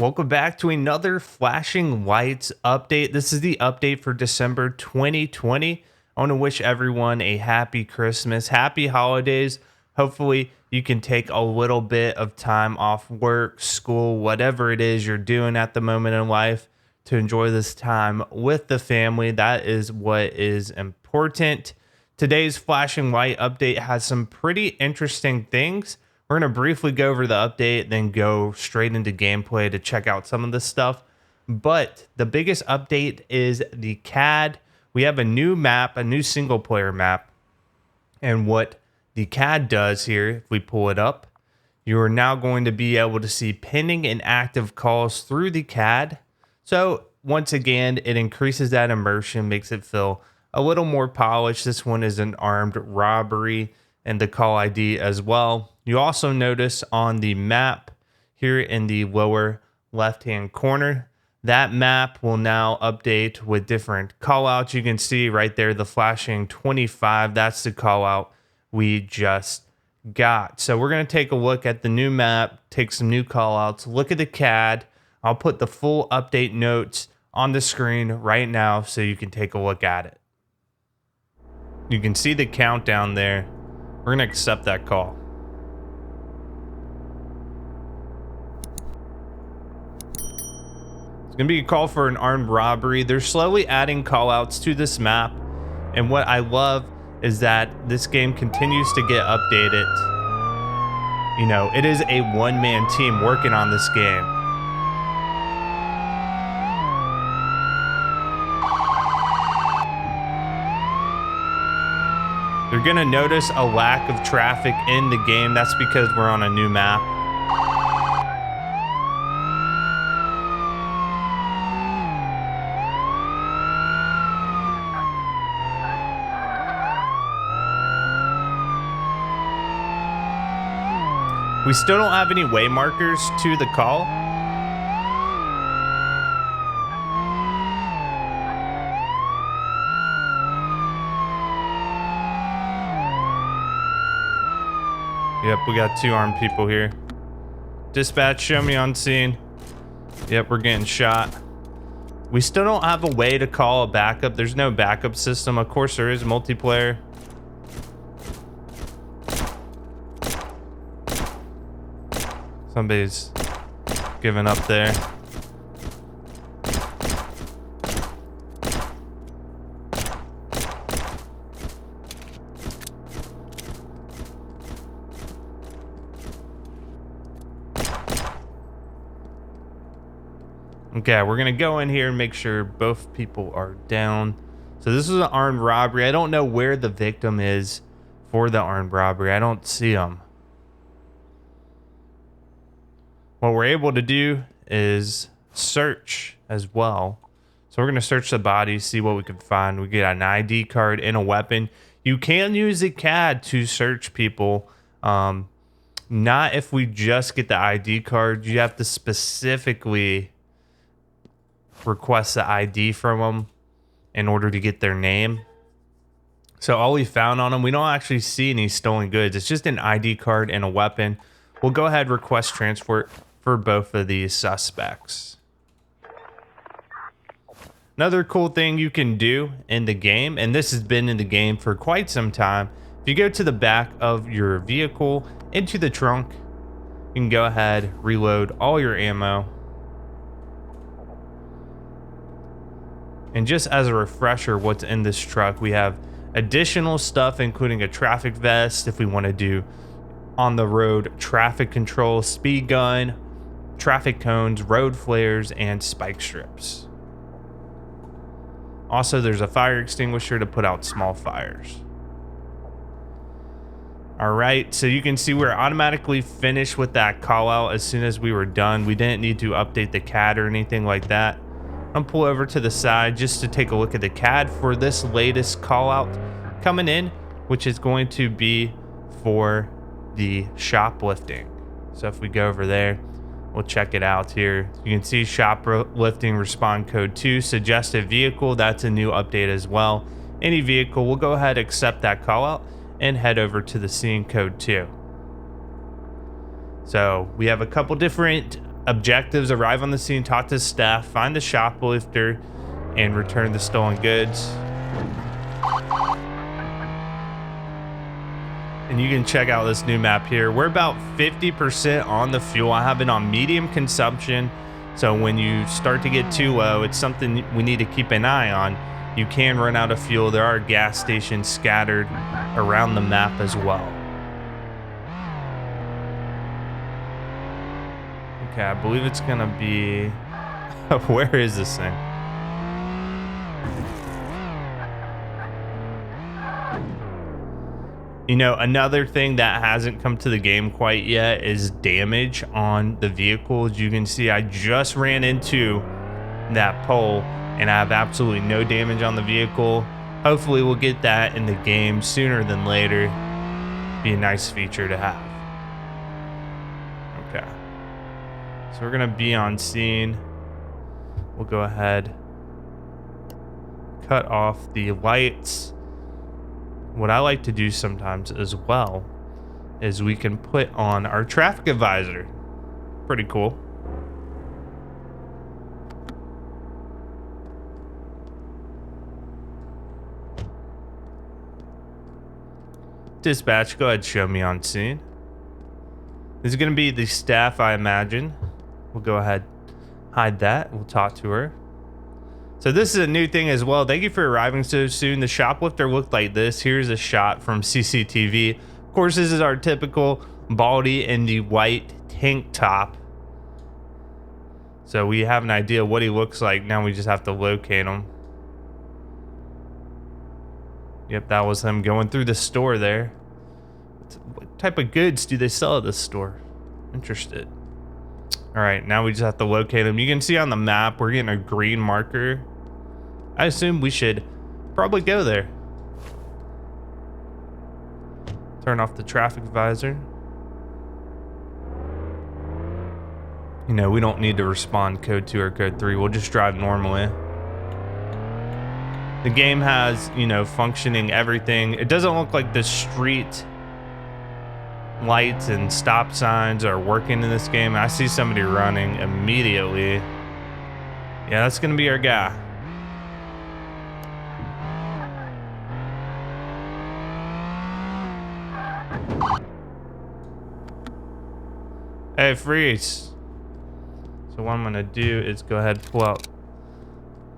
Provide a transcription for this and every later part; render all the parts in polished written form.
Welcome back to another Flashing Lights update. This is the update for December 2020. I want to wish everyone a happy Christmas, happy holidays. Hopefully, you can take a little bit of time off work, school, whatever it is you're doing at the moment in life to enjoy this time with the family. That is what is important. Today's Flashing Light update has some pretty interesting things. We're going to briefly go over the update, then go straight into gameplay to check out some of this stuff. But the biggest update is the CAD. We have a new map, a new single player map. And what the CAD does here, if we pull it up, you are now going to be able to see pending and active calls through the CAD. So once again, it increases that immersion, makes it feel a little more polished. This one is an armed robbery and the call ID as well. You also notice on the map here in the lower left-hand corner, that map will now update with different callouts. You can see right there the flashing 25. That's the callout we just got. So we're going to take a look at the new map, take some new callouts, look at the CAD. I'll put the full update notes on the screen right now so you can take a look at it. You can see the countdown there. We're going to accept that call. It's going to be a call for an armed robbery. They're slowly adding callouts to this map. And what I love is that this game continues to get updated. You know, it is a one-man team working on this game. You're going to notice a lack of traffic in the game. That's because we're on a new map. We still don't have any way markers to the call. Yep, we got two armed people here. Dispatch, show me on scene. Yep, we're getting shot. We still don't have a way to call a backup. There's no backup system. Of course, there is multiplayer. Somebody's giving up there. Okay, we're gonna go in here and make sure both people are down. So this is an armed robbery. I don't know where the victim is for the armed robbery. I don't see him. What we're able to do is search as well. So we're gonna search the body, see what we can find. We get an ID card and a weapon. You can use the CAD to search people. Not if we just get the ID card. You have to specifically request the ID from them in order to get their name. So all we found on them, we don't actually see any stolen goods. It's just an ID card and a weapon. We'll go ahead and request transport for both of these suspects. Another cool thing you can do in the game, and this has been in the game for quite some time, if you go to the back of your vehicle into the trunk, you can go ahead, reload all your ammo. And just as a refresher, what's in this truck, we have additional stuff, including a traffic vest if we want to do on the road traffic control, speed gun, traffic cones, road flares, and spike strips. Also, there's a fire extinguisher to put out small fires. All right, so you can see we're automatically finished with that call out as soon as we were done. We didn't need to update the CAD or anything like that. I'm gonna pull over to the side just to take a look at the CAD for this latest call out coming in, which is going to be for the shoplifting. So if we go over there, we'll check it out here. You can see shoplifting respond code 2, suggested vehicle. That's a new update as well. Any vehicle, we'll go ahead and accept that call out and head over to the scene code 2. So we have a couple different objectives: arrive on the scene, talk to staff, find the shoplifter, and return the stolen goods. And you can check out this new map here. We're about 50% on the fuel. I have it on medium consumption. So when you start to get too low, it's something we need to keep an eye on. You can run out of fuel. There are gas stations scattered around the map as well. Okay, I believe it's gonna be... Where is this thing? You know, another thing that hasn't come to the game quite yet is damage on the vehicle. As you can see, I just ran into that pole and I have absolutely no damage on the vehicle. Hopefully we'll get that in the game sooner than later. Be a nice feature to have. Okay. So we're gonna be on scene. We'll go ahead, cut off the lights. What I like to do sometimes as well is we can put on our traffic advisor. Pretty cool. Dispatch, go ahead, show me on scene. This is going to be the staff, I imagine. We'll go ahead, hide that. We'll talk to her. So this is a new thing as well. Thank you for arriving so soon. The shoplifter looked like this. Here's a shot from CCTV. Of course, this is our typical Baldy in the white tank top. So we have an idea what he looks like. Now we just have to locate him. Yep, that was him going through the store there. What type of goods do they sell at this store? Interested. All right, now we just have to locate him. You can see on the map, we're getting a green marker. I assume we should probably go there. Turn off the traffic visor. You know, we don't need to respond code 2 or code 3. We'll just drive normally. The game has, you know, functioning everything. It doesn't look like the street lights and stop signs are working in this game. I see somebody running immediately. Yeah, that's gonna be our guy. Hey, freeze. So what I'm gonna do is go ahead and pull out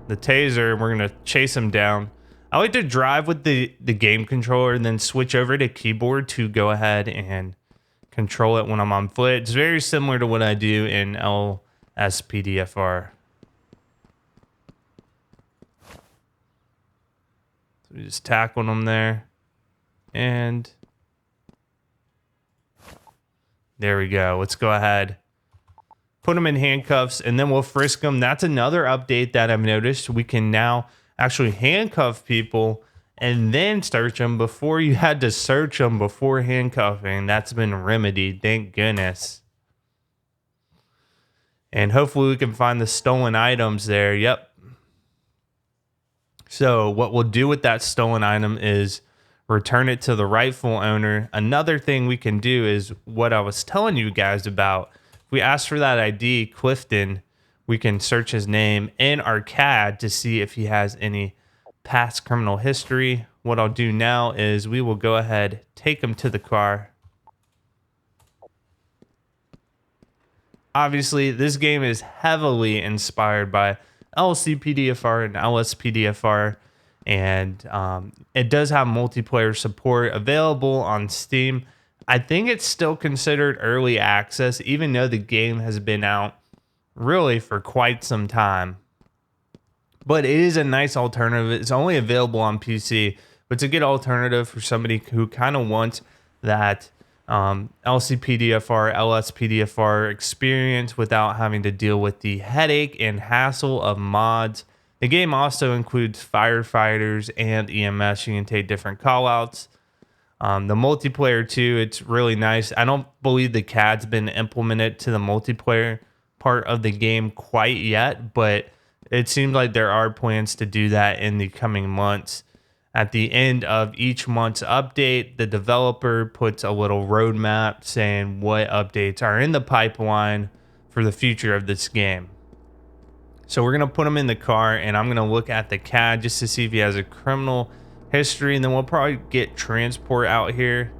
the taser and we're gonna chase him down. I like to drive with the game controller and then switch over to keyboard to go ahead and control it when I'm on foot. It's very similar to what I do in LSPDFR. So we just tackle them there. And there we go. Let's go ahead, put them in handcuffs, and then we'll frisk them. That's another update that I've noticed. We can now actually handcuff people and then search them. Before, you had to search them before handcuffing. That's been remedied, thank goodness. And hopefully we can find the stolen items there. Yep. So what we'll do with that stolen item is return it to the rightful owner. Another thing we can do is what I was telling you guys about. If we ask for that ID, Clifton, we can search his name in our CAD to see if he has any past criminal history. What I'll do now is we will go ahead, take him to the car. Obviously, this game is heavily inspired by LCPDFR and LSPDFR, and it does have multiplayer support available on Steam. I think it's still considered early access, even though the game has been out really for quite some time. But it is a nice alternative. It's only available on PC, but it's a good alternative for somebody who kind of wants that LCPDFR, LSPDFR experience without having to deal with the headache and hassle of mods. The game also includes firefighters and EMS. You can take different callouts. The multiplayer too, it's really nice. I don't believe the CAD's been implemented to the multiplayer part of the game quite yet, but it seems like there are plans to do that in the coming months. At the end of each month's update, the developer puts a little roadmap saying what updates are in the pipeline for the future of this game. So we're going to put him in the car, and I'm going to look at the CAD just to see if he has a criminal history, and then we'll probably get transport out here.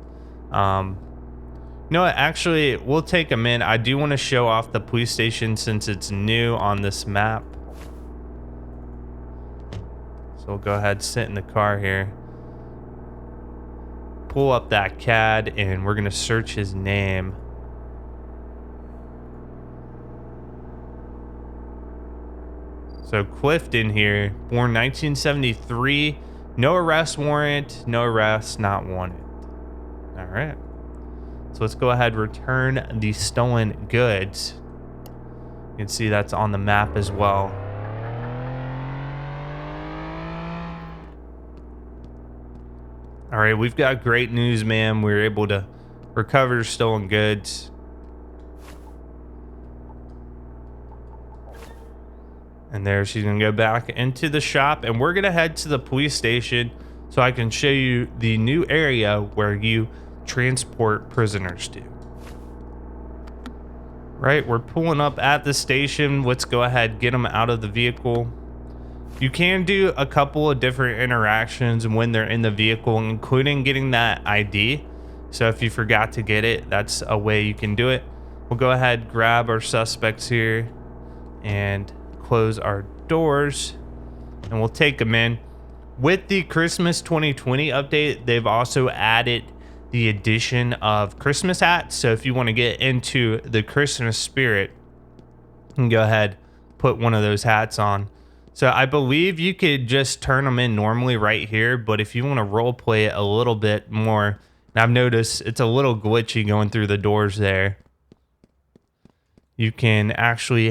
You know what? Actually, we'll take him in. I do want to show off the police station since it's new on this map. So we'll go ahead, sit in the car here. Pull up that CAD, and we're going to search his name. So Clifton here, born 1973, no arrest warrant, no arrest, not wanted. All right. So let's go ahead, return the stolen goods. You can see that's on the map as well. All right, we've got great news, man. We were able to recover stolen goods. And there she's gonna go back into the shop, and we're gonna head to the police station so I can show you the new area where you transport prisoners to. Right, we're pulling up at the station. Let's go ahead, get them out of the vehicle. You can do a couple of different interactions when they're in the vehicle, including getting that ID. So if you forgot to get it, that's a way you can do it. We'll go ahead, grab our suspects here and close our doors, and we'll take them in. With the Christmas 2020 update, they've also added the addition of Christmas hats. So if you want to get into the Christmas spirit, you can go ahead, put one of those hats on. So I believe you could just turn them in normally right here, but if you want to role play it a little bit more, and I've noticed it's a little glitchy going through the doors there, you can actually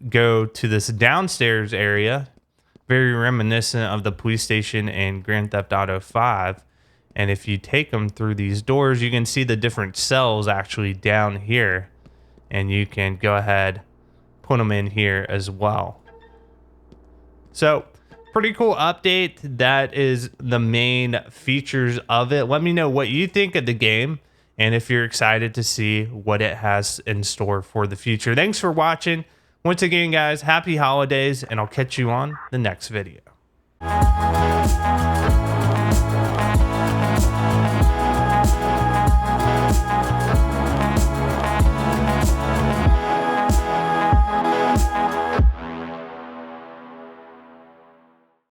go to this downstairs area, very reminiscent of the police station in Grand Theft Auto 5. And if you take them through these doors, you can see the different cells actually down here, and you can go ahead, put them in here as well. So pretty cool update. That is the main features of it. Let me know what you think of the game, and if you're excited to see what it has in store for the future. Thanks for watching. Once again, guys, happy holidays, and I'll catch you on the next video.